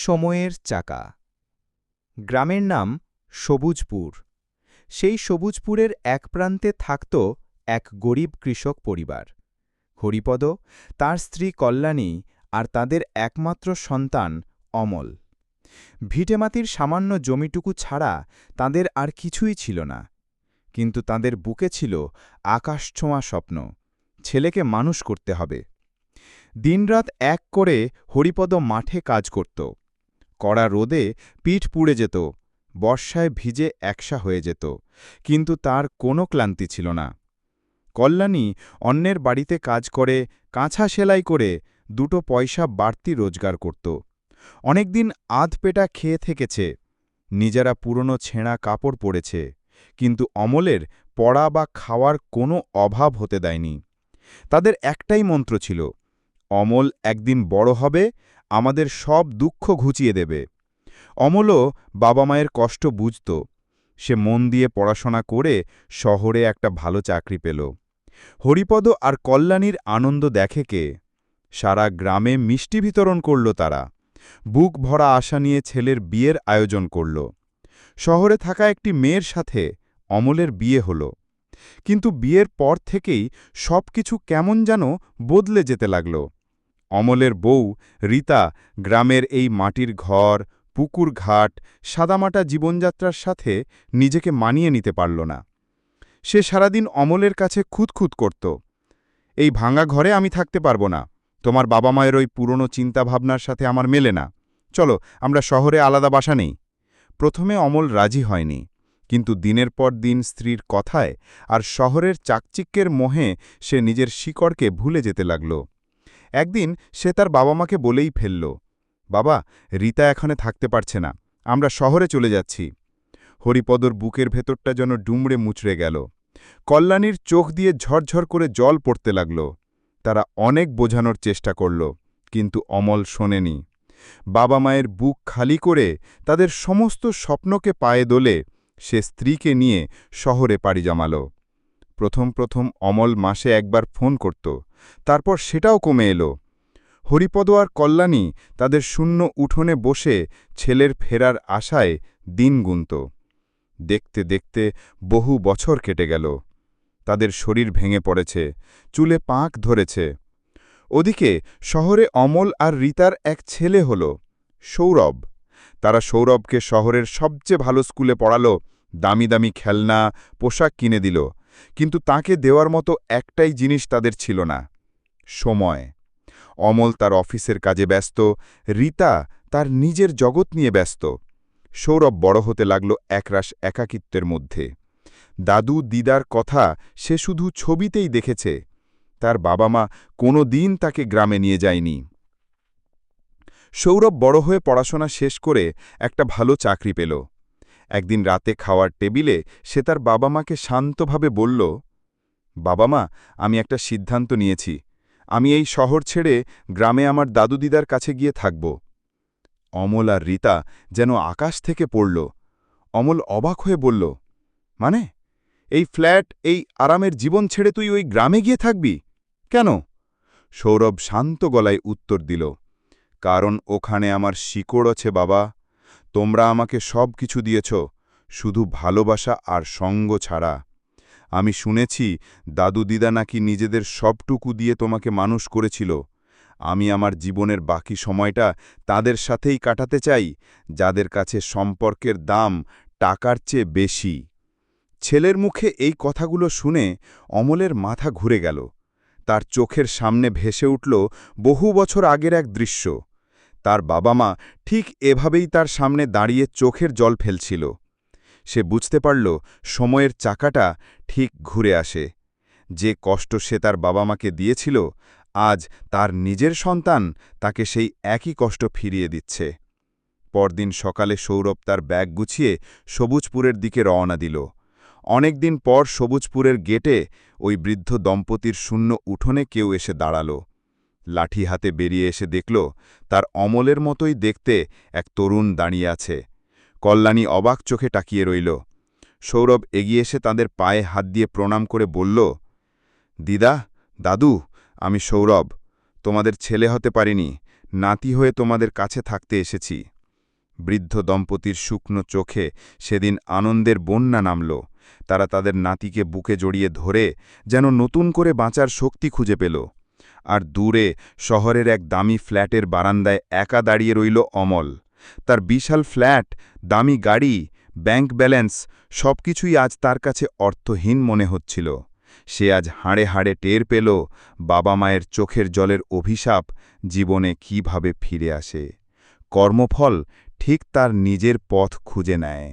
সময়ের চাকা। গ্রামের নাম সবুজপুর। সেই সবুজপুরের এক প্রান্তে থাকত এক গরিব কৃষক পরিবার। হরিপদ, তার স্ত্রী কল্যাণী আর তাদের একমাত্র সন্তান অমল। ভিটেমাটির সামান্য জমিটুকু ছাড়া তাদের আর কিছুই ছিল না। কিন্তু তাদের বুকে ছিল আকাশছোঁয়া স্বপ্ন। ছেলেকে মানুষ করতে হবে। দিনরাত এক করে হরিপদ মাঠে কাজ করত। কড়া রোদে পিঠ পুড়ে যেত, বর্ষায় ভিজে একসা হয়ে যেত, কিন্তু তার কোনো ক্লান্তি ছিল না। কল্যাণী অন্যের বাড়িতে কাজ করে, কাঁথা সেলাই করে দুটো পয়সা বাড়তি রোজগার করত। অনেকদিন আধপেটা খেয়ে থেকেছে, নিজেরা পুরনো ছেঁড়া কাপড় পরেছে, কিন্তু অমলের পড়া বা খাওয়ার কোনো অভাব হতে দেয়নি। তাদের একটাই মন্ত্র ছিল, অমল একদিন বড় হবে, আমাদের সব দুঃখ ঘুচিয়ে দেবে। অমলও বাবা মায়ের কষ্ট বুঝত। সে মন দিয়ে পড়াশোনা করে শহরে একটা ভালো চাকরি পেল। হরিপদ আর কল্যাণীর আনন্দ দেখে কে? সারা গ্রামে মিষ্টি বিতরণ করল তারা। বুক ভরা আশা নিয়ে ছেলের বিয়ের আয়োজন করল। শহরে থাকা একটি মেয়ের সাথে অমলের বিয়ে হল। কিন্তু বিয়ের পর থেকেই সবকিছু কেমন যেন বদলে যেতে লাগল। অমলের বউ রীতা গ্রামের এই মাটির ঘর, পুকুর ঘাট, সাদামাটা জীবনযাত্রার সাথে নিজেকে মানিয়ে নিতে পারল না। সে সারাদিন অমলের কাছে খুঁতখুত করত, এই ভাঙা ঘরে আমি থাকতে পারব না, তোমার বাবা মায়ের ওই পুরনো চিন্তাভাবনার সাথে আমার মেলে না, চলো আমরা শহরে আলাদা বাসা নেই। প্রথমে অমল রাজি হয়নি, কিন্তু দিনের পর দিন স্ত্রীর কথায় আর শহরের চাকচিক্যের মোহে সে নিজের শিকড়কে ভুলে যেতে লাগল। একদিন সে তার বাবা মাকে বলেই ফেলল, বাবা, রীতা এখানে থাকতে পারছে না, আমরা শহরে চলে যাচ্ছি। হরিপদর বুকের ভেতরটা যেন ডুমড়ে মুচড়ে গেল। কল্যাণীর চোখ দিয়ে ঝরঝর করে জল পড়তে লাগল। তারা অনেক বোঝানোর চেষ্টা করল, কিন্তু অমল শোনেনি। বাবা মায়ের বুক খালি করে তাদের সমস্ত স্বপ্নকে পায়ে দোলে সে স্ত্রীকে নিয়ে শহরে পাড়ি জমাল। প্রথম অমল মাসে একবার ফোন করত, তারপর সেটাও কমে এলো। হরিপদ আর কল্যাণী তাদের শূন্য উঠোনে বসে ছেলের ফেরার আশায় দিন গুনত। দেখতে দেখতে বহু বছর কেটে গেল। তাদের শরীর ভেঙে পড়েছে, চুলে পাঁক ধরেছে। ওদিকে শহরে অমল আর রীতার এক ছেলে হল, সৌরভ। তারা সৌরভকে শহরের সবচেয়ে ভালো স্কুলে পড়ালো, দামি দামি খেলনা, পোশাক কিনে দিল, কিন্তু তাকে দেওয়ার মতো একটাই জিনিস তাদের ছিল না, সময়। অমল তার অফিসের কাজে ব্যস্ত, রীতা তার নিজের জগৎ নিয়ে ব্যস্ত। সৌরভ বড় হতে লাগল একরাশ একাকিত্বের মধ্যে। দাদু দিদার কথা সে শুধু ছবিতেই দেখেছে, তার বাবা মা কোনো দিন তাকে গ্রামে নিয়ে যায়নি। সৌরভ বড় হয়ে পড়াশোনা শেষ করে একটা ভালো চাকরি পেল। একদিন রাতে খাওয়ার টেবিলে সে তার বাবা মাকে শান্তভাবে বলল, বাবা মা, আমি একটা সিদ্ধান্ত নিয়েছি, আমি এই শহর ছেড়ে গ্রামে আমার দাদু দিদার কাছে গিয়ে থাকব। অমল আর রীতা যেন আকাশ থেকে পড়ল। অমল অবাক হয়ে বলল, মানে এই ফ্ল্যাট, এই আরামের জীবন ছেড়ে তুই ওই গ্রামে গিয়ে থাকবি কেন? সৌরভ শান্ত গলায় উত্তর দিল, কারণ ওখানে আমার শিকড় আছে বাবা। তোমরা আমাকে সব কিছু দিয়েছ, শুধু ভালোবাসা আর সঙ্গ ছাড়া। আমি শুনেছি দাদু দিদা নাকি নিজেদের সবটুকু দিয়ে তোমাকে মানুষ করেছিল। আমি আমার জীবনের বাকি সময়টা তাদের সাথেই কাটাতে চাই, যাদের কাছে সম্পর্কের দাম টাকার চেয়ে বেশি। ছেলের মুখে এই কথাগুলো শুনে অমলের মাথা ঘুরে গেল। তার চোখের সামনে ভেসে উঠল বহু বছর আগের এক দৃশ্য। তার বাবা মা ঠিক এভাবেই তার সামনে দাঁড়িয়ে চোখের জল ফেলছিল। সে বুঝতে পারল সময়ের চাকাটা ঠিক ঘুরে আসে। যে কষ্ট সে তার বাবা মাকে দিয়েছিল, আজ তার নিজের সন্তান তাকে সেই একই কষ্ট ফিরিয়ে দিচ্ছে। পরদিন সকালে সৌরভ তার ব্যাগ গুছিয়ে সবুজপুরের দিকে রওনা দিল। অনেকদিন পর সবুজপুরের গেটে ওই বৃদ্ধ দম্পতির শূন্য উঠোনে কেউ এসে দাঁড়াল। লাঠি হাতে বেরিয়ে এসে দেখল তার অমলের মতোই দেখতে এক তরুণ দাঁড়িয়ে আছে। কল্যাণী অবাক চোখে তাকিয়ে রইল। সৌরভ এগিয়ে এসে তাদের পায়ে হাত দিয়ে প্রণাম করে বলল, দিদা, দাদু, আমি সৌরভ, তোমাদের ছেলে হতে পারিনি, নাতি হয়ে তোমাদের কাছে থাকতে এসেছি। বৃদ্ধ দম্পতির শুকনো চোখে সেদিন আনন্দের বন্যা নামল। তারা তাদের নাতিকে বুকে জড়িয়ে ধরে যেন নতুন করে বাঁচার শক্তি খুঁজে পেল। আর দূরে শহরের এক দামি ফ্ল্যাটের বারান্দায় একা দাঁড়িয়ে রইল অমল। তার বিশাল ফ্ল্যাট, দামি গাড়ি, ব্যাংক ব্যালেন্স সবকিছুই আজ তার কাছে অর্থহীন মনে হচ্ছিল। সে আজ হাড়ে হাড়ে টের পেল বাবা মায়ের চোখের জলের অভিশাপ জীবনে কিভাবে ফিরে আসে। কর্মফল ঠিক তার নিজের পথ খুঁজে নেয়।